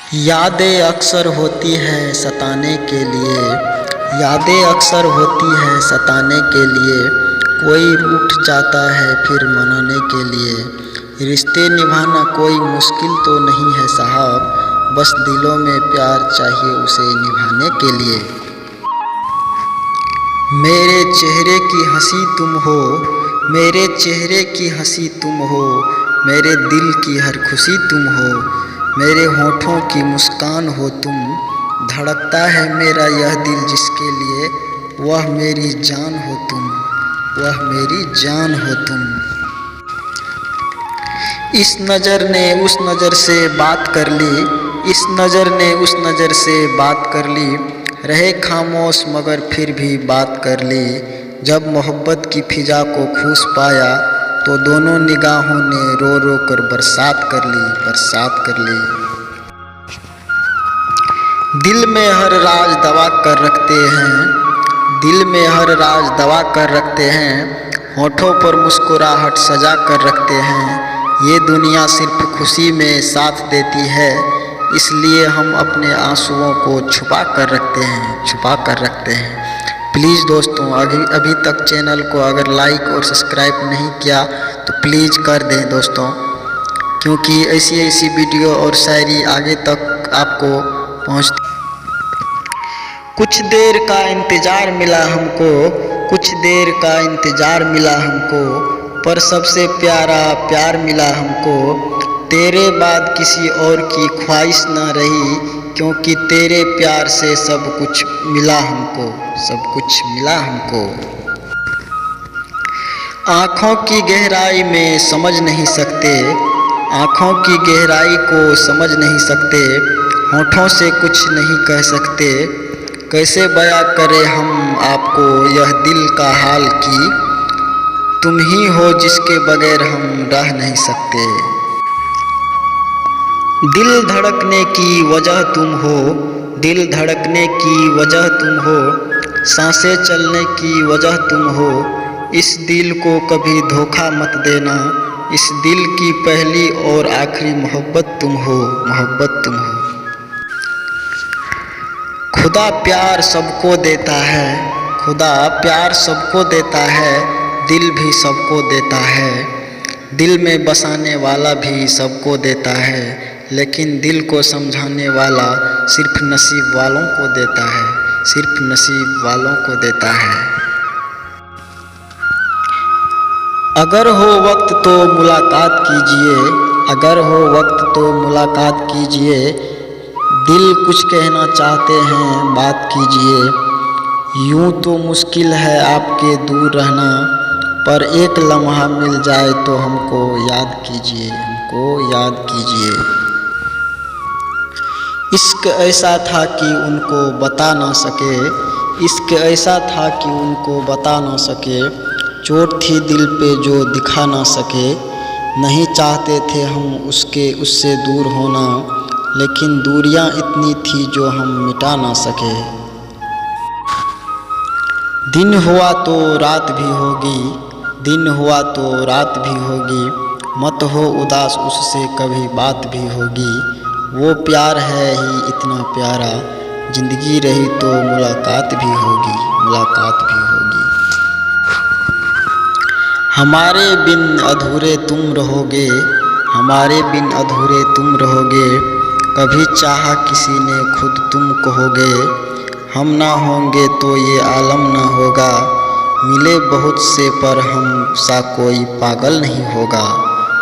यादें अक्सर होती हैं सताने के लिए, यादें अक्सर होती हैं सताने के लिए। कोई रूठ जाता है फिर मनाने के लिए। रिश्ते निभाना कोई मुश्किल तो नहीं है साहब, बस दिलों में प्यार चाहिए उसे निभाने के लिए। मेरे चेहरे की हंसी तुम हो, मेरे चेहरे की हंसी तुम हो, मेरे दिल की हर खुशी तुम हो, मेरे होठों की मुस्कान हो तुम। धड़कता है मेरा यह दिल जिसके लिए, वह मेरी जान हो तुम, वह मेरी जान हो तुम। इस नज़र ने उस नज़र से बात कर ली, इस नज़र ने उस नज़र से बात कर ली। रहे खामोश मगर फिर भी बात कर ली। जब मोहब्बत की फिजा को खूस पाया तो दोनों निगाहों ने रो रो कर बरसात कर ली, बरसात कर ली। दिल में हर राज दबा कर रखते हैं, दिल में हर राज दबा कर रखते हैं। होठों पर मुस्कुराहट सजा कर रखते हैं। ये दुनिया सिर्फ खुशी में साथ देती है, इसलिए हम अपने आंसुओं को छुपा कर रखते हैं, छुपा कर रखते हैं। प्लीज़ दोस्तों, अभी तक चैनल को अगर लाइक और सब्सक्राइब नहीं किया तो प्लीज़ कर दें दोस्तों, क्योंकि ऐसी ऐसी वीडियो और शायरी आगे तक आपको पहुँचती। कुछ देर का इंतज़ार मिला हमको, कुछ देर का इंतज़ार मिला हमको, पर सबसे प्यारा प्यार मिला हमको। तेरे बाद किसी और की ख्वाहिश न रही, क्योंकि तेरे प्यार से सब कुछ मिला हमको, सब कुछ मिला हमको। आँखों की गहराई में समझ नहीं सकते, आँखों की गहराई को समझ नहीं सकते। होठों से कुछ नहीं कह सकते, कैसे बयां करें हम आपको यह दिल का हाल की। तुम ही हो जिसके बगैर हम रह नहीं सकते। दिल धड़कने की वजह तुम हो, दिल धड़कने की वजह तुम हो, सांसें चलने की वजह तुम हो। इस दिल को कभी धोखा मत देना, इस दिल की पहली और आखिरी मोहब्बत तुम हो, मोहब्बत तुम हो। खुदा प्यार सबको देता है, खुदा प्यार सबको देता है, दिल भी सबको देता है। दिल में बसाने वाला भी सबको देता है, लेकिन दिल को समझाने वाला सिर्फ नसीब वालों को देता है, सिर्फ नसीब वालों को देता है। अगर हो वक्त तो मुलाकात कीजिए, अगर हो वक्त तो मुलाकात कीजिए। दिल कुछ कहना चाहते हैं बात कीजिए। यूं तो मुश्किल है आपके दूर रहना, पर एक लम्हा मिल जाए तो हमको याद कीजिए, हमको याद कीजिए। इश्क ऐसा था कि उनको बता ना सके, इश्क ऐसा था कि उनको बता ना सके। चोट थी दिल पे जो दिखा ना सके। नहीं चाहते थे हम उससे दूर होना, लेकिन दूरियां इतनी थी जो हम मिटा ना सके। दिन हुआ तो रात भी होगी, दिन हुआ तो रात भी होगी। मत हो उदास उससे कभी बात भी होगी। वो प्यार है ही इतना प्यारा, जिंदगी रही तो मुलाकात भी होगी, मुलाकात भी होगी। हमारे बिन अधूरे तुम रहोगे, हमारे बिन अधूरे तुम रहोगे। कभी चाहा किसी ने खुद तुम कहोगे। हम ना होंगे तो ये आलम ना होगा, मिले बहुत से पर हम सा कोई पागल नहीं होगा,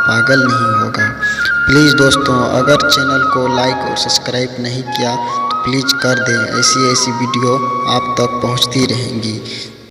पागल नहीं होगा। प्लीज़ दोस्तों, अगर चैनल को लाइक और सब्सक्राइब नहीं किया तो प्लीज़ कर दें, ऐसी ऐसी वीडियो आप तक पहुंचती रहेंगी।